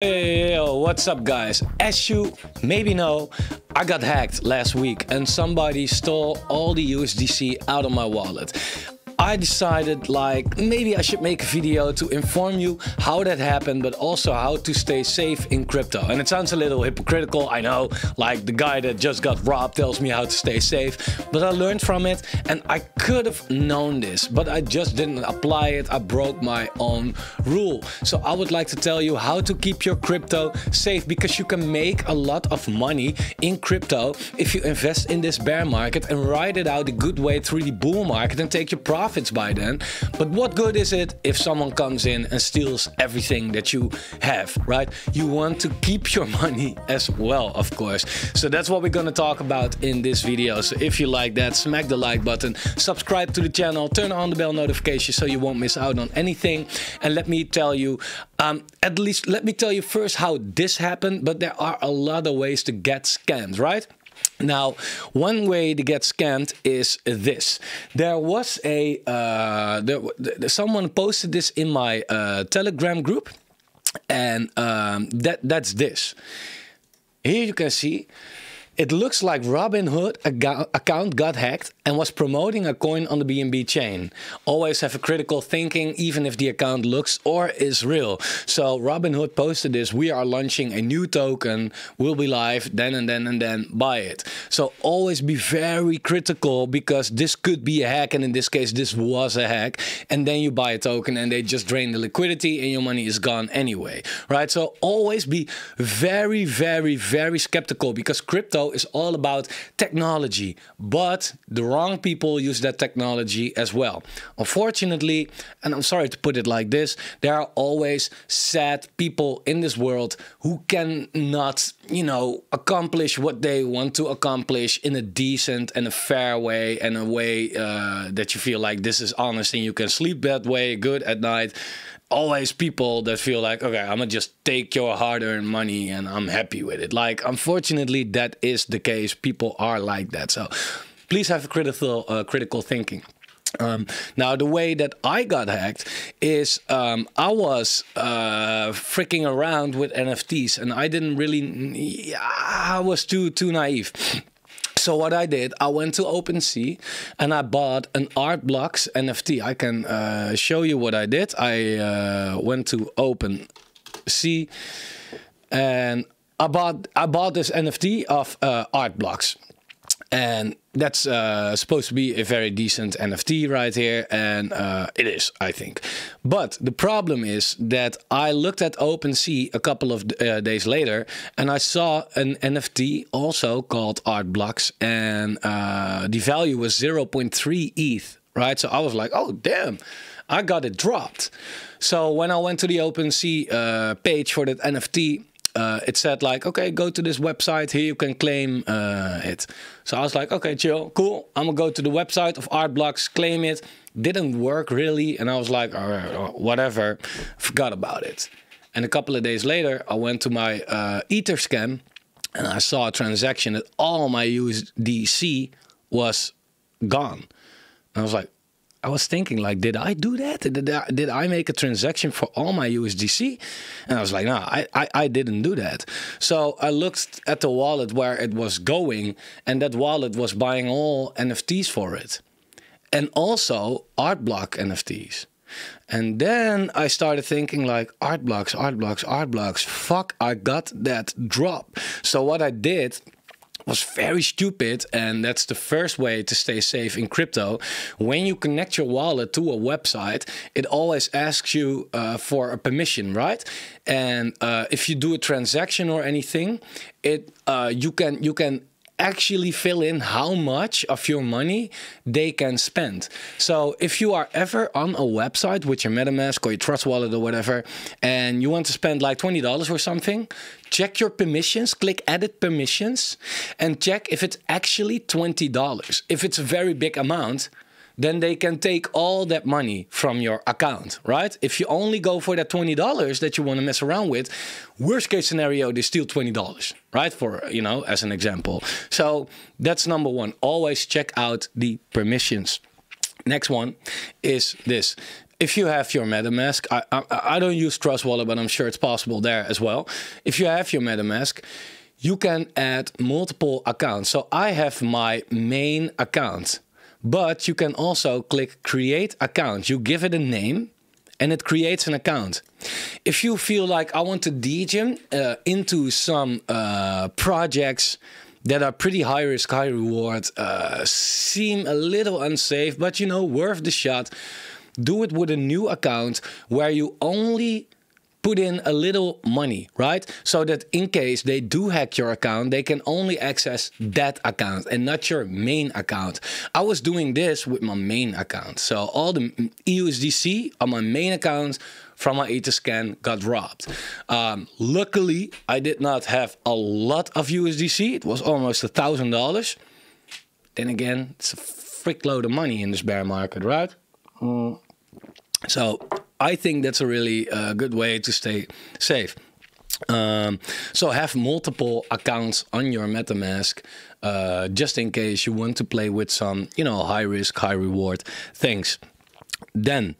Hey, yo, what's up guys? As you maybe know, I got hacked last week and somebody stole all the USDC out of my wallet. I decided maybe I should make a video to inform you how that happened, but also how to stay safe in crypto. And it sounds a little hypocritical, I know, like the guy that just got robbed tells me how to stay safe, but I learned from it and I could have known this, but I just didn't apply it. I broke my own rule. So I would like to tell you how to keep your crypto safe, because you can make a lot of money in crypto if you invest in this bear market and ride it out a good way through the bull market and take your profits by then. But what good is it if someone comes in and steals everything that you have, right? You want to keep your money as well, of course. So that's what we're going to talk about in this video. So if you like that, smack the like button, subscribe to the channel, turn on the bell notification so you won't miss out on anything. And let me tell you, let me tell you first how this happened, but there are a lot of ways to get scammed, right? Now, one way to get scammed is this. There was a someone posted this in my Telegram group, and that's this. Here you can see. It looks like Robinhood account got hacked and was promoting a coin on the BNB chain. Always have a critical thinking, even if the account looks or is real. So Robinhood posted this: we are launching a new token, will be live then and then and then, buy it. So always be very critical, because this could be a hack, and in this case this was a hack, and then you buy a token and they just drain the liquidity and your money is gone anyway, right? So always be very, very, very skeptical, because crypto is all about technology, but the wrong people use that technology as well. Unfortunately, and I'm sorry to put it like this, there are always sad people in this world who cannot, you know, accomplish what they want to accomplish in a decent and a fair way, and a way that you feel like this is honest and you can sleep that way good at night. Always people that feel like, okay, I'm gonna just take your hard-earned money and I'm happy with it. Like, unfortunately, that is the case. People are like that. So please have a critical thinking. Now, the way that I got hacked is I was freaking around with NFTs, and I didn't really, I was too naive. So what I did, I went to OpenSea and I bought an Art Blocks NFT. I can show you what I did. I went to OpenSea and I bought this NFT of Art Blocks. And that's supposed to be a very decent NFT right here, and it is, I think. But the problem is that I looked at OpenSea a couple of days later, and I saw an NFT also called Art Blocks, and the value was 0.3 ETH, right? So I was like, oh, damn, I got it dropped. So when I went to the OpenSea page for that NFT, it said like, okay, go to this website, here you can claim it. So I was like, okay, chill, cool. I'm gonna go to the website of Art Blocks, claim it. Didn't work really, and I was like, all right, whatever, forgot about it. And a couple of days later, I went to my Etherscan, and I saw a transaction that all my USDC was gone. And I was like, I was thinking, like, did I do that? Did I make a transaction for all my USDC? And I was like, no, I didn't do that. So I looked at the wallet where it was going, and that wallet was buying all NFTs for it. And also Art Block NFTs. And then I started thinking like, Art Blocks, Art Blocks, Art Blocks. Fuck, I got that drop. So what I did was very stupid, and that's the first way to stay safe in crypto. When you connect your wallet to a website, it always asks you for a permission, right? And if you do a transaction or anything, you can actually fill in how much of your money they can spend. So if you are ever on a website with your MetaMask or your Trust Wallet or whatever, and you want to spend like $20 or something, check your permissions, click edit permissions, and check if it's actually $20. If it's a very big amount, then they can take all that money from your account, right? If you only go for that $20 that you want to mess around with, worst case scenario, they steal $20, right? For, you know, as an example. So that's number one. Always check out the permissions. Next one is this. if you have your MetaMask, I don't use Trust Wallet, but I'm sure it's possible there as well. If you have your MetaMask, you can add multiple accounts. So I have my main account, but you can also click create account. You give it a name and it creates an account. If you feel like I want to degen into some projects that are pretty high risk, high reward, seem a little unsafe, but you know, worth the shot, do it with a new account where you only put in a little money, right? So that in case they do hack your account, they can only access that account and not your main account. I was doing this with my main account. So all the USDC on my main account from my Etherscan got robbed. Luckily, I did not have a lot of USDC. It was almost $1,000. Then again, it's a frick load of money in this bear market, right? So I think that's a really good way to stay safe. So have multiple accounts on your MetaMask, just in case you want to play with some, you know, high risk, high reward things. Then,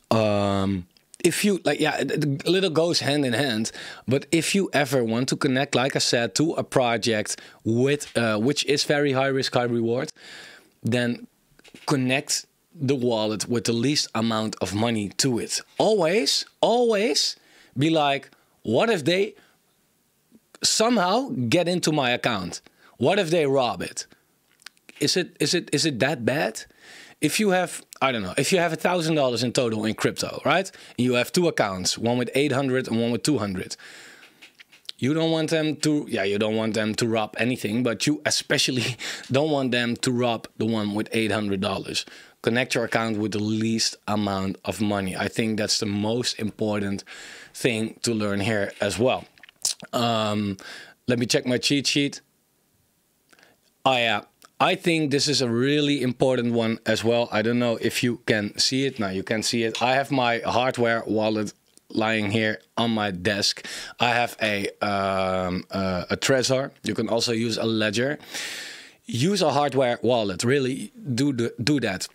if you like, yeah, a little goes hand in hand. But if you ever want to connect, like I said, to a project with which is very high risk, high reward, then connect the wallet with the least amount of money to it. Always be like, what if they somehow get into my account? What if they rob it? Is it that bad? If you have, I don't know, if you have $1,000 in total in crypto, right? And you have two accounts, one with 800 and one with 200. You don't want them to, yeah, you don't want them to rob anything, but you especially don't want them to rob the one with $800. Connect your account with the least amount of money. I think that's the most important thing to learn here as well. Let me check my cheat sheet. Oh yeah, I think this is a really important one as well. I don't know if you can see it. Now you can see it. I have my hardware wallet lying here on my desk. I have a Trezor. You can also use a Ledger. Use a hardware wallet. Really do that.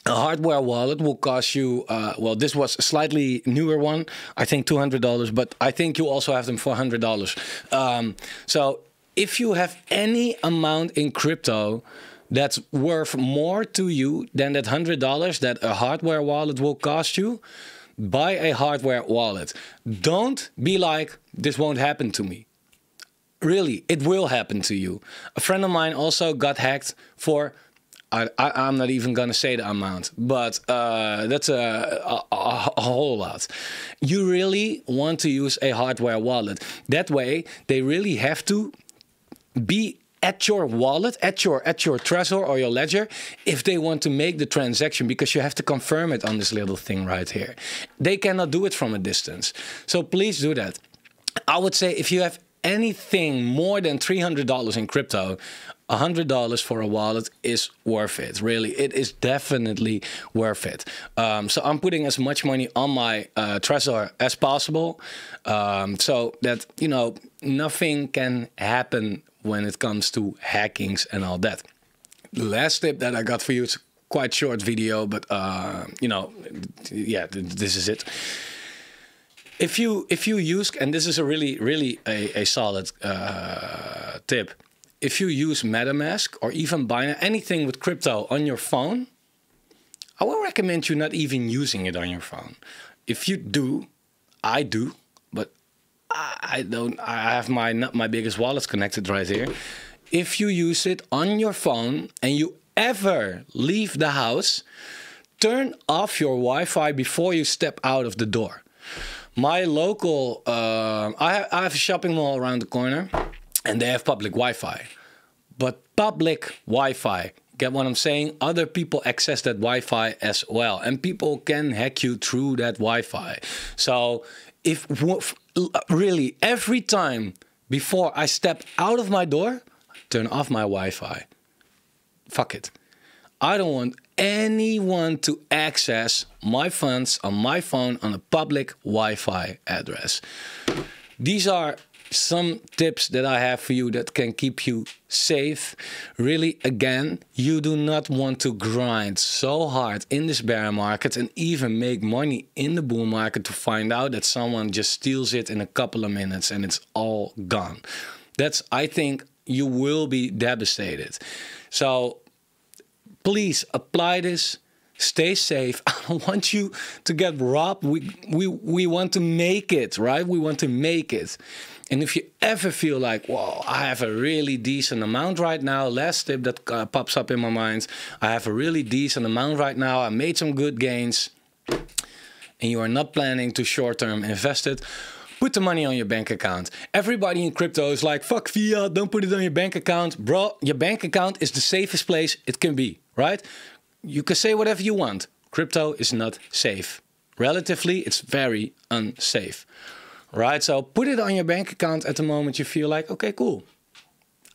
A hardware wallet will cost you, well, this was a slightly newer one, I think $200, but I think you also have them for $100. So if you have any amount in crypto that's worth more to you than that $100 that a hardware wallet will cost you, buy a hardware wallet. Don't be like, this won't happen to me. Really, it will happen to you. A friend of mine also got hacked for, I'm not even going to say the amount, but that's a whole lot. You really want to use a hardware wallet. That way, they really have to be at your wallet, at your Trezor or your Ledger, if they want to make the transaction, because you have to confirm it on this little thing right here. They cannot do it from a distance. So please do that. I would say if you have anything more than $300 in crypto, $100 for a wallet is worth it. Really, it is definitely worth it. So I'm putting as much money on my Trezor as possible, so that, you know, nothing can happen when it comes to hackings and all that. The last tip that I got for you is a quite short video, but you know, yeah, this is it. If you use, and this is a really a solid tip. If you use MetaMask or even Binance, anything with crypto on your phone, I will recommend you not even using it on your phone. If you do, I do, but I don't. I have not my biggest wallets connected right here. If you use it on your phone and you ever leave the house, turn off your Wi-Fi before you step out of the door. My local, I have a shopping mall around the corner, and they have public Wi-Fi. But public Wi-Fi, get what I'm saying? Other people access that Wi-Fi as well, and people can hack you through that Wi-Fi. So if really every time before I step out of my door, turn off my Wi-Fi. Fuck it. I don't want anyone to access my funds on my phone on a public Wi-Fi address. These are some tips that I have for you that can keep you safe. Really, again, you do not want to grind so hard in this bear market and even make money in the bull market to find out that someone just steals it in a couple of minutes and it's all gone. That's, I think, you will be devastated. So please apply this. Stay safe. I don't want you to get robbed. We want to make it, right? We want to make it. And if you ever feel like, whoa, I have a really decent amount right now, last tip that pops up in my mind, I have a really decent amount right now, I made some good gains, and you are not planning to short-term invest it, put the money on your bank account. Everybody in crypto is like, fuck fiat, don't put it on your bank account. Bro, your bank account is the safest place it can be, right? You can say whatever you want. Crypto is not safe. Relatively, it's very unsafe. Right? So put it on your bank account at the moment you feel like, okay, cool.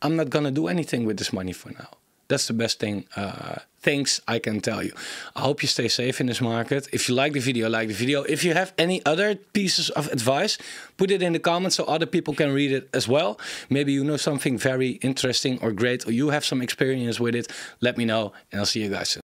I'm not going to do anything with this money for now. That's the best things I can tell you. I hope you stay safe in this market. If you like the video, like the video. If you have any other pieces of advice, put it in the comments so other people can read it as well. Maybe you know something very interesting or great, or you have some experience with it. Let me know, and I'll see you guys soon.